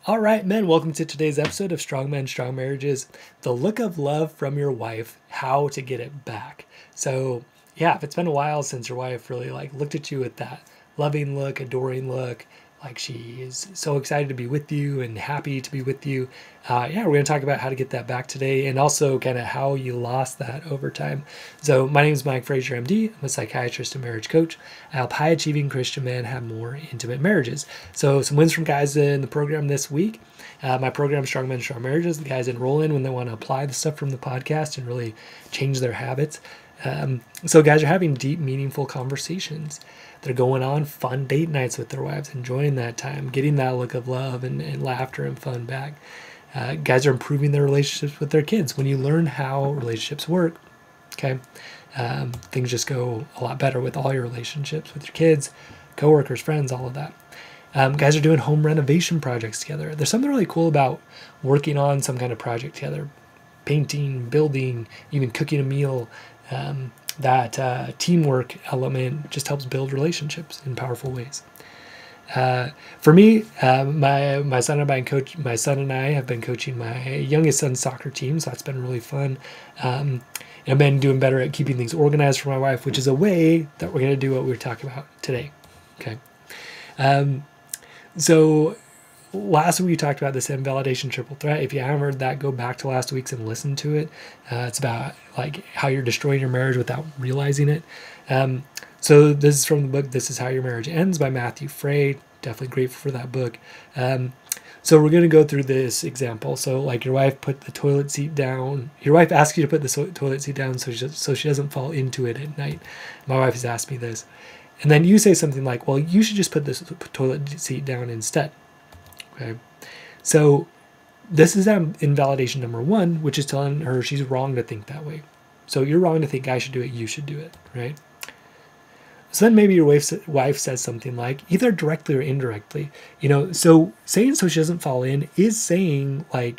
All right, men, welcome to today's episode of Strong Men, Strong Marriages, the look of love from your wife, how to get it back. So, yeah, if it's been a while since your wife really looked at you with that loving look, adoring look, like she is so excited to be with you and happy to be with you. We're going to talk about how to get that back today and also kind of how you lost that over time. So my name is Mike Frazier, MD. I'm a psychiatrist and marriage coach. I help high-achieving Christian men have more intimate marriages. So some wins from guys in the program this week. My program, Strong Men, Strong Marriages, the guys enroll in when they want to apply the stuff from the podcast and really change their habits. So guys are having deep, meaningful conversations. They're going on fun date nights with their wives, enjoying that time, getting that look of love and laughter and fun back. Guys are improving their relationships with their kids. When you learn how relationships work, okay, things just go a lot better with all your relationships with your kids, coworkers, friends, all of that. Guys are doing home renovation projects together. There's something really cool about working on some kind of project together, painting, building, even cooking a meal. That teamwork element just helps build relationships in powerful ways. For me, my son and I have been coaching my youngest son's soccer team, so that's been really fun. And I've been doing better at keeping things organized for my wife, which is a way that we're going to do what we're talking about today. Okay. So last week we talked about this invalidation triple threat. If you haven't heard that, go back to last week's and listen to it. It's about how you're destroying your marriage without realizing it. So this is from the book, This Is How Your Marriage Ends by Matthew Frey. Definitely grateful for that book. So we're going to go through this example. So your wife put the toilet seat down. Your wife asks you to put the toilet seat down so she doesn't fall into it at night. My wife has asked me this. And then you say something like, well, you should just put this toilet seat down instead. Okay, so this is invalidation number one, which is telling her she's wrong to think that way. So you're wrong to think I should do it, you should do it, right? So then maybe your wife says something like, either directly or indirectly, so saying so she doesn't fall in is saying I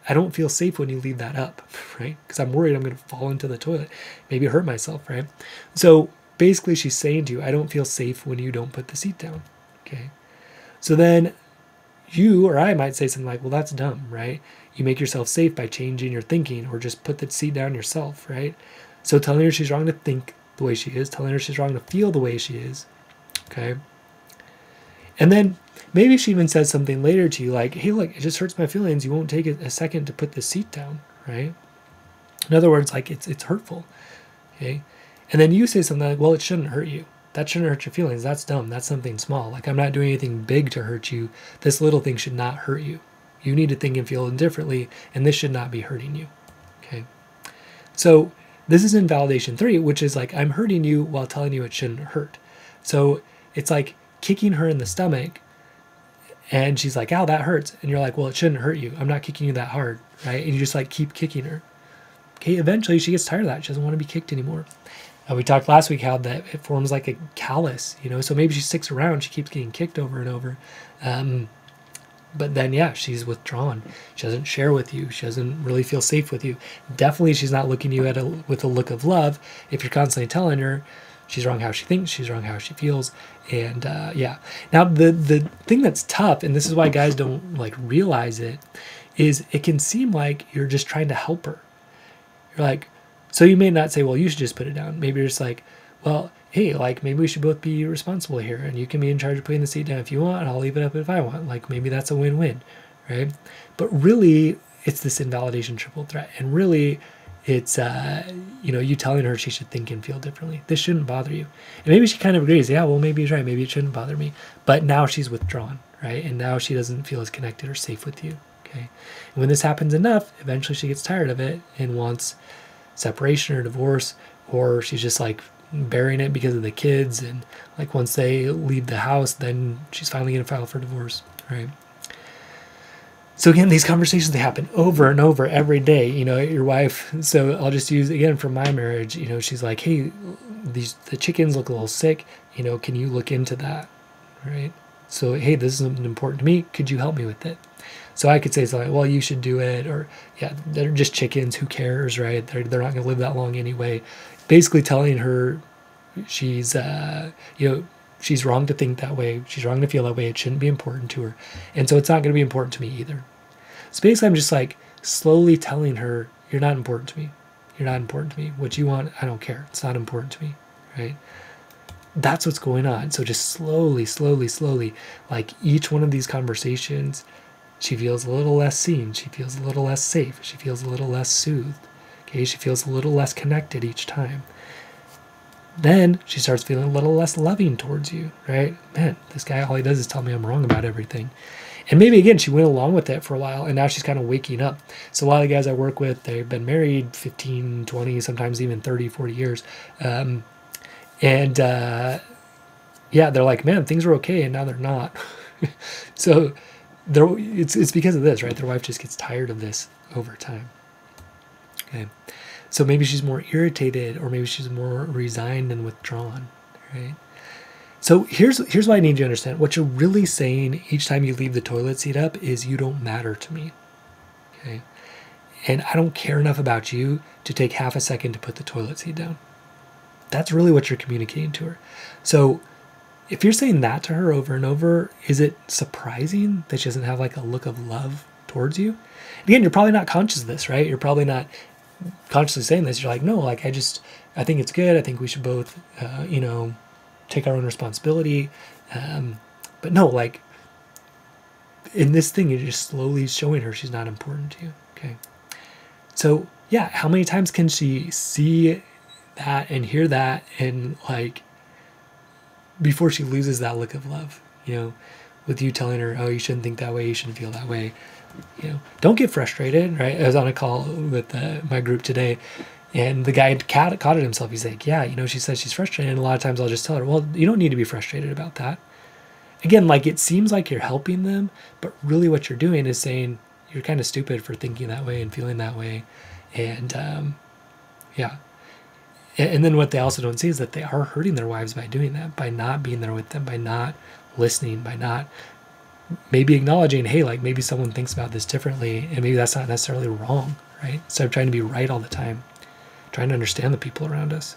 don't feel safe when you leave that up, right? Because I'm worried I'm going to fall into the toilet, maybe hurt myself, right? So basically she's saying to you, I don't feel safe when you don't put the seat down, okay? So then you or I might say something like, well, that's dumb, right? You make yourself safe by changing your thinking or just put the seat down yourself, right? So telling her she's wrong to think the way she is, telling her she's wrong to feel the way she is, okay? And then maybe she even says something later to you like, hey, look, it just hurts my feelings. You won't take a second to put the seat down, right? In other words, it's hurtful, okay? And then you say something like, well, it shouldn't hurt you. That shouldn't hurt your feelings. That's dumb. That's something small. I'm not doing anything big to hurt you. This little thing should not hurt you. You need to think and feel differently, and this should not be hurting you. Okay. So this is invalidation 3, which is I'm hurting you while telling you it shouldn't hurt. So it's like kicking her in the stomach, and she's like, ow, that hurts. And you're like, well, it shouldn't hurt you. I'm not kicking you that hard, right? And you just keep kicking her. Okay, eventually she gets tired of that. She doesn't want to be kicked anymore. We talked last week how that it forms like a callus, so maybe she sticks around, she keeps getting kicked over and over. But then, she's withdrawn. She doesn't share with you. She doesn't really feel safe with you. Definitely she's not looking at you with a look of love if you're constantly telling her she's wrong how she thinks, she's wrong how she feels. And Now the thing that's tough, and this is why guys don't realize it, is it can seem like you're just trying to help her. You're so you may not say, well, you should just put it down. Maybe you're just well, hey, maybe we should both be responsible here, and you can be in charge of putting the seat down if you want, and I'll leave it up if I want. Maybe that's a win-win, right? But really, it's this invalidation triple threat, and really, it's you telling her she should think and feel differently. This shouldn't bother you, and maybe she kind of agrees. Yeah, well, maybe he's right. Maybe it shouldn't bother me. But now she's withdrawn, right? And now she doesn't feel as connected or safe with you. Okay, and when this happens enough, eventually she gets tired of it and wants separation or divorce, or she's just burying it because of the kids, and once they leave the house, then she's finally going to file for divorce, right? So again, these conversations, they happen over and over every day. Your wife, so I'll just use again from my marriage, she's like, hey, the chickens look a little sick, can you look into that, right? So, hey, this is something important to me, could you help me with it? So I could say something like, well, you should do it, or yeah, they're just chickens, who cares, right? They're not going to live that long anyway. Basically telling her she's, she's wrong to think that way. She's wrong to feel that way. It shouldn't be important to her. And so it's not going to be important to me either. So basically I'm just like slowly telling her, you're not important to me. You're not important to me. What you want, I don't care. It's not important to me, right? That's what's going on. So just slowly, slowly, slowly, like each one of these conversations, she feels a little less seen. She feels a little less safe. She feels a little less soothed. Okay, she feels a little less connected each time. Then she starts feeling a little less loving towards you, right? Man, this guy, all he does is tell me I'm wrong about everything. And maybe, again, she went along with it for a while, and now she's kind of waking up. So a lot of the guys I work with, they've been married 15, 20, sometimes even 30, 40 years. Yeah, they're like, man, things were okay, and now they're not. So it's because of this, right? Their wife just gets tired of this over time. Okay. So maybe she's more irritated, or maybe she's more resigned and withdrawn, right? So here's what I need you to understand. What you're really saying each time you leave the toilet seat up is, you don't matter to me, okay? And I don't care enough about you to take half a second to put the toilet seat down. That's really what you're communicating to her. So if you're saying that to her over and over, is it surprising that she doesn't have like a look of love towards you? Again, you're probably not conscious of this, right? You're probably not consciously saying this. You're like, no, like I think it's good. I think we should both, take our own responsibility. But no, like in this thing, you're just slowly showing her she's not important to you. Okay. So yeah, how many times can she see that and hear that, and like before she loses that look of love, with you telling her, oh, you shouldn't think that way, you shouldn't feel that way. Don't get frustrated, right? I was on a call with my group today, and the guy caught it himself. He's like, yeah, she says she's frustrated, and a lot of times I'll just tell her, well, you don't need to be frustrated about that. Again, like it seems like you're helping them, but really what you're doing is saying you're kind of stupid for thinking that way and feeling that way. And yeah. And then what they also don't see is that they are hurting their wives by doing that, by not being there with them, by not listening, by not maybe acknowledging, hey, like maybe someone thinks about this differently, and maybe that's not necessarily wrong, right? Instead of trying to be right all the time, trying to understand the people around us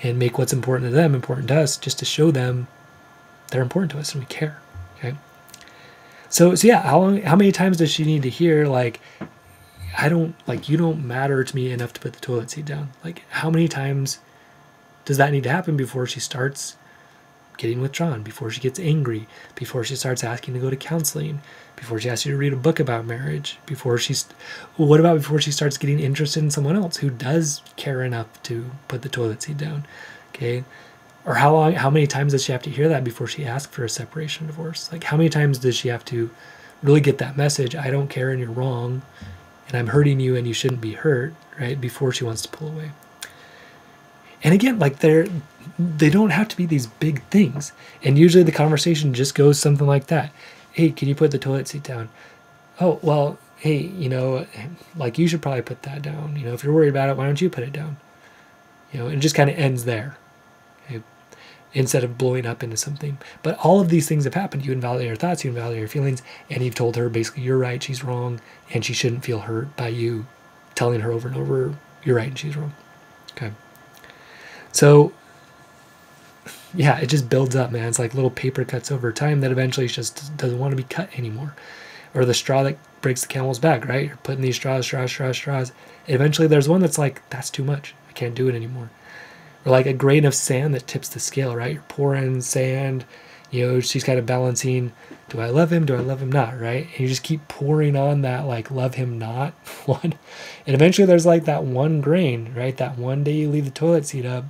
and make what's important to them important to us, just to show them they're important to us and we care, okay? So yeah, how many times does she need to hear, like, you don't matter to me enough to put the toilet seat down? Like, how many times does that need to happen before she starts getting withdrawn, before she gets angry, before she starts asking to go to counseling, before she asks you to read a book about marriage, what about before she starts getting interested in someone else who does care enough to put the toilet seat down, okay? Or how many times does she have to hear that before she asks for a separation or divorce? Like, how many times does she have to really get that message, I don't care and you're wrong, and I'm hurting you and you shouldn't be hurt, right, before she wants to pull away? And again, like they don't have to be these big things. And usually the conversation just goes something like that. Hey, can you put the toilet seat down? Oh, well, hey, like you should probably put that down. If you're worried about it, why don't you put it down? And it just kind of ends there, okay? Instead of blowing up into something. But all of these things have happened. You invalidate her thoughts, you invalidate her feelings, and you've told her basically you're right, she's wrong, and she shouldn't feel hurt by you telling her over and over you're right and she's wrong. Okay. So yeah, it just builds up, man. It's like little paper cuts over time that eventually just doesn't want to be cut anymore. Or the straw that breaks the camel's back, right? You're putting these straws. And eventually there's one that's like, that's too much. I can't do it anymore. Or like a grain of sand that tips the scale, right? You're pouring sand, she's kind of balancing, do I love him? Do I love him not, right? And you just keep pouring on that, like, love him not one. And eventually there's like that one grain, right? That one day you leave the toilet seat up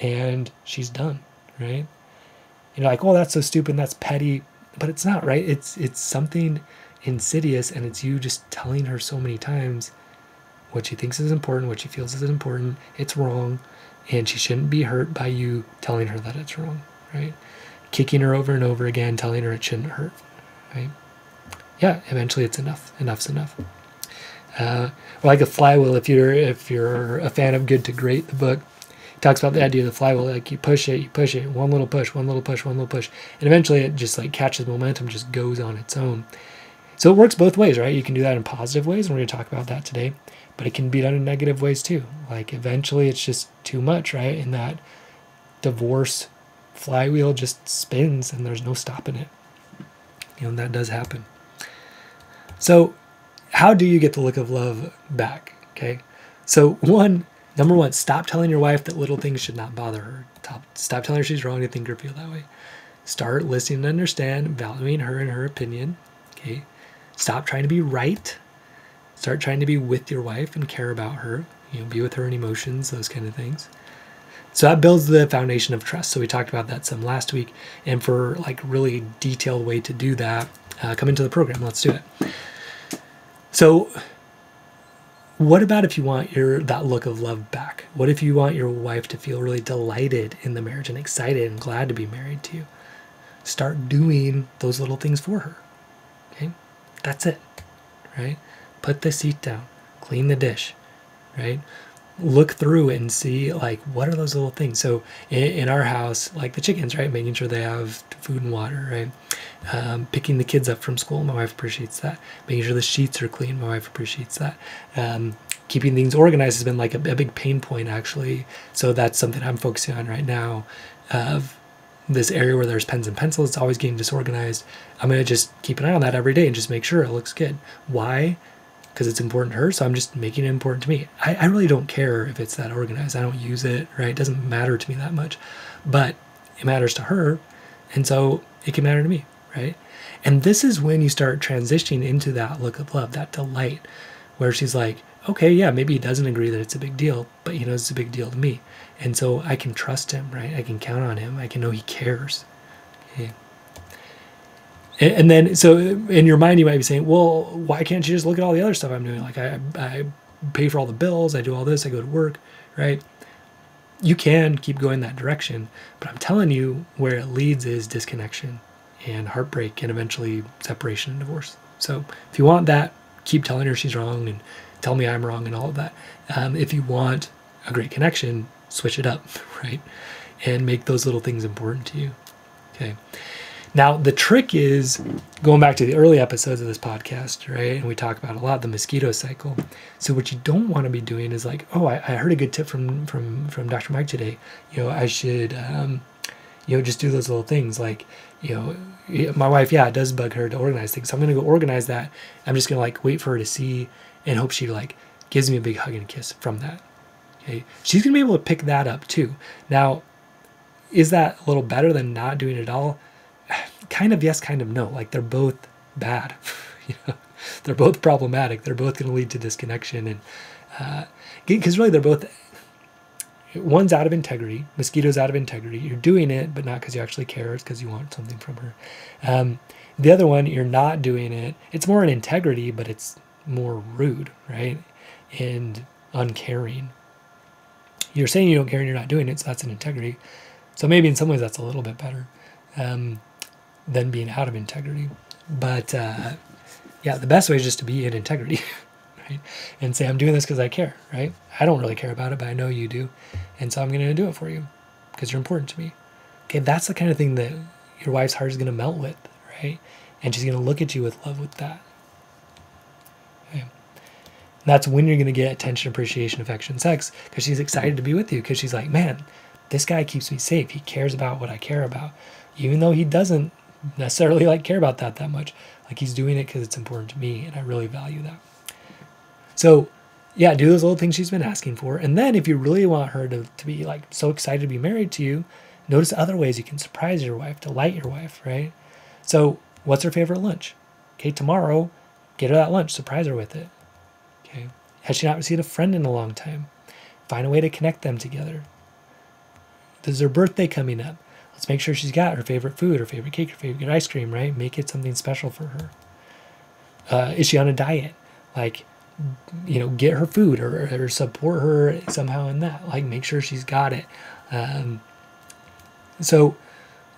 and she's done, right? You're like, oh, that's so stupid, that's petty. But it's not, right? It's something insidious, and it's you just telling her so many times what she thinks is important, what she feels is important, it's wrong, and she shouldn't be hurt by you telling her that it's wrong, right? Kicking her over and over again, telling her it shouldn't hurt, right? Yeah, eventually it's enough. Enough's enough. Like a flywheel, if you're a fan of Good to Great, the book, it talks about the idea of the flywheel. Like you push it, one little push, one little push, one little push, and eventually it just like catches momentum, just goes on its own. So it works both ways, right? You can do that in positive ways, and we're going to talk about that today, but it can be done in negative ways too. Like eventually it's just too much, right? And that divorce flywheel just spins and there's no stopping it. That does happen. So how do you get the look of love back? Okay. So number one, stop telling your wife that little things should not bother her. Stop telling her she's wrong to think or feel that way. Start listening to understand, valuing her and her opinion. Okay. Stop trying to be right. Start trying to be with your wife and care about her. Be with her in emotions, those kind of things. So that builds the foundation of trust. So we talked about that some last week. And for like really detailed way to do that, come into the program. Let's do it. So what about if you want that look of love back? What if you want your wife to feel really delighted in the marriage and excited and glad to be married to you? Start doing those little things for her. Okay? That's it. Right? Put the seat down. Clean the dish. Right? Look through and see, like, what are those little things? So in our house, like the chickens, right? Making sure they have food and water, right? Picking the kids up from school, my wife appreciates that. Making sure the sheets are clean, my wife appreciates that. Keeping things organized has been like a big pain point, actually. So that's something I'm focusing on right now. Of this area where there's pens and pencils, it's always getting disorganized. I'm going to just keep an eye on that every day and just make sure it looks good. Why? Because it's important to her, so I'm just making it important to me. I really don't care if it's that organized. I don't use it, right? It doesn't matter to me that much. But it matters to her, and so it can matter to me, right? And this is when you start transitioning into that look of love, that delight, where she's like, okay, yeah, maybe he doesn't agree that it's a big deal, but he knows it's a big deal to me. And so I can trust him, right? I can count on him. I can know he cares. Okay. And then, so in your mind, you might be saying, well, why can't you just look at all the other stuff I'm doing? Like I pay for all the bills, I do all this, I go to work, right? You can keep going that direction, but I'm telling you where it leads is disconnection and heartbreak and eventually separation and divorce. So if you want that, keep telling her she's wrong and tell me I'm wrong and all of that. If you want a great connection, switch it up, right? And make those little things important to you. Okay. Now, the trick is going back to the early episodes of this podcast, right? And we talk about a lot the mosquito cycle. So what you don't want to be doing is like, oh, I heard a good tip from Dr. Mike today. I should, just do those little things. Like, my wife, it does bug her to organize things. So I'm going to go organize that. I'm just going to like wait for her to see and hope she like gives me a big hug and kiss from that. Okay. She's going to be able to pick that up too. Now, is that a little better than not doing it at all? Kind of yes, kind of no. Like they're both bad. They're both problematic. They're both going to lead to disconnection, and because really they're both. One's out of integrity. Mosquito's out of integrity. You're doing it, but not because you actually care. It's because you want something from her. The other one, you're not doing it. It's more an integrity, but it's more rude, right? And uncaring. You're saying you don't care and you're not doing it, so that's an integrity. So maybe in some ways that's a little bit better. Than being out of integrity. But the best way is just to be in integrity, right? And say, I'm doing this because I care, right? I don't really care about it, but I know you do. And so I'm going to do it for you because you're important to me. Okay, that's the kind of thing that your wife's heart is going to melt with, right? And she's going to look at you with love with that. Okay. And that's when you're going to get attention, appreciation, affection, sex, because she's excited to be with you because she's like, man, this guy keeps me safe. He cares about what I care about. Even though he doesn't necessarily like care about that much, like he's doing it because it's important to me and I really value that. So do those little things she's been asking for. And then if you really want her to be like so excited to be married to you, notice other ways you can surprise your wife, delight your wife, right? So what's her favorite lunch? Okay, tomorrow, get her that lunch, surprise her with it. Okay. Has she not seen a friend in a long time? Find a way to connect them together. There's her birthday coming up. Let's make sure she's got her favorite food, her favorite cake, her favorite ice cream, right? Make it something special for her. Is she on a diet? Like, get her food or support her somehow in that. Like, make sure she's got it. So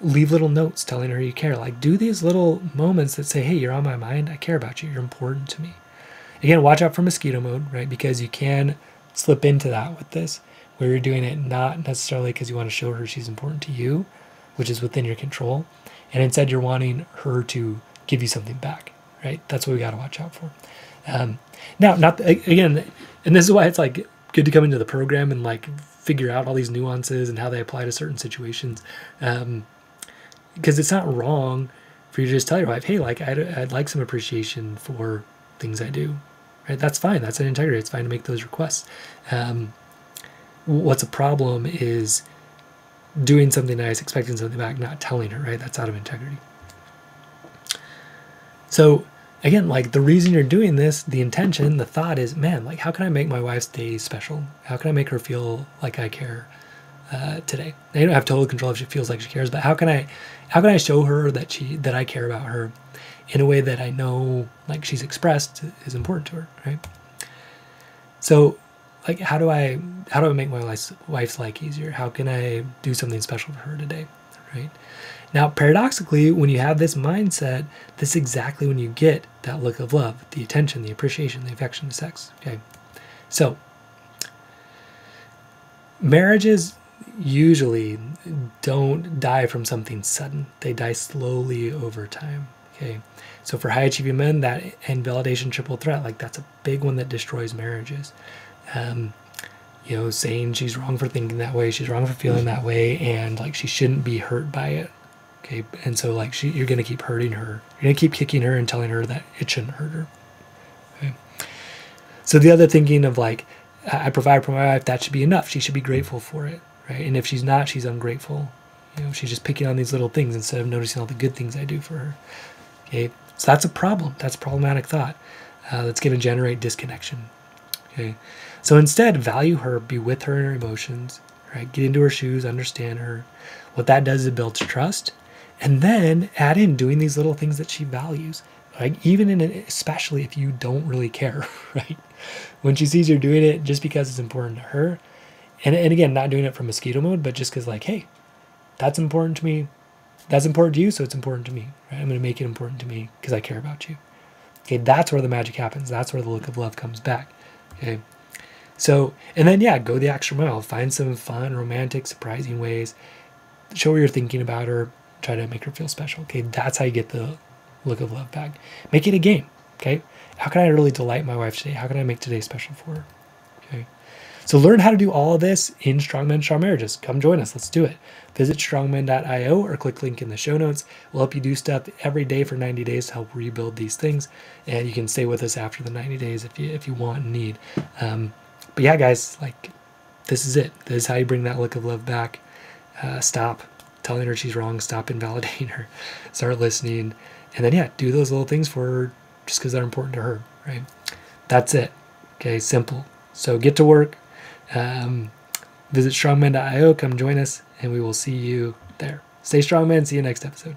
leave little notes telling her you care. Like, do these little moments that say, hey, you're on my mind. I care about you. You're important to me. Again, watch out for mosquito mode, right? Because you can slip into that with this, where you're doing it not necessarily because you want to show her she's important to you, which is within your control, and instead you're wanting her to give you something back, right? That's what we got to watch out for. Now, again, and this is why it's like good to come into the program and like figure out all these nuances and how they apply to certain situations. Because it's not wrong for you to just tell your wife, hey, like I'd like some appreciation for things I do, right? That's fine. That's an integrity. It's fine to make those requests. What's a problem is doing something nice, expecting something back, not telling her, right? That's out of integrity. So again, like the reason you're doing this, the intention, the thought is, man, like how can I make my wife's day special? How can I make her feel like I care today? I don't have total control if she feels like she cares, but how can I show her that I care about her in a way that I know like she's expressed is important to her, right? So like how do I make my wife's life easier? How can I do something special for her today, right? Now, paradoxically, when you have this mindset, this is exactly when you get that look of love, the attention, the appreciation, the affection, the sex, okay? So, marriages usually don't die from something sudden. They die slowly over time, okay? So for high-achieving men, that invalidation triple threat, like that's a big one that destroys marriages. You know, saying she's wrong for thinking that way, she's wrong for feeling that way, and like she shouldn't be hurt by it. Okay, and so like you're gonna keep hurting her. You're gonna keep kicking her and telling her that it shouldn't hurt her. Okay. So the other thinking of like, I provide for my wife, that should be enough. She should be grateful for it, right? And if she's not, she's ungrateful. You know, she's just picking on these little things instead of noticing all the good things I do for her. Okay, so that's a problem. That's a problematic thought. That's gonna generate disconnection. Okay, so instead, value her, be with her in her emotions, right? Get into her shoes, understand her. What that does is it builds trust. And then add in doing these little things that she values, like even especially if you don't really care, right? When she sees you're doing it just because it's important to her, and again, not doing it from mosquito mode, but just because like, hey, that's important to me, that's important to you, so it's important to me, right? I'm going to make it important to me because I care about you. Okay, that's where the magic happens. That's where the look of love comes back. Okay, so and then yeah, go the extra mile. Find some fun, romantic, surprising ways. Show her you're thinking about her. Try to make her feel special. Okay, that's how you get the look of love back. Make it a game. Okay, how can I really delight my wife today? How can I make today special for her? Okay, so learn how to do all of this in Strong Men, Strong Marriages. Come join us. Let's do it. Visit strongmen.io or click link in the show notes. We'll help you do stuff every day for 90 days to help rebuild these things, and you can stay with us after the 90 days if you want and need. But yeah, guys, like this is it. This is how you bring that look of love back. Stop telling her she's wrong, stop invalidating her, start listening, and then yeah, do those little things for her just because they're important to her, right? That's it. Okay, simple. So get to work. Visit strongmen.io, come join us, and we will see you there. Stay strong, men. See you next episode.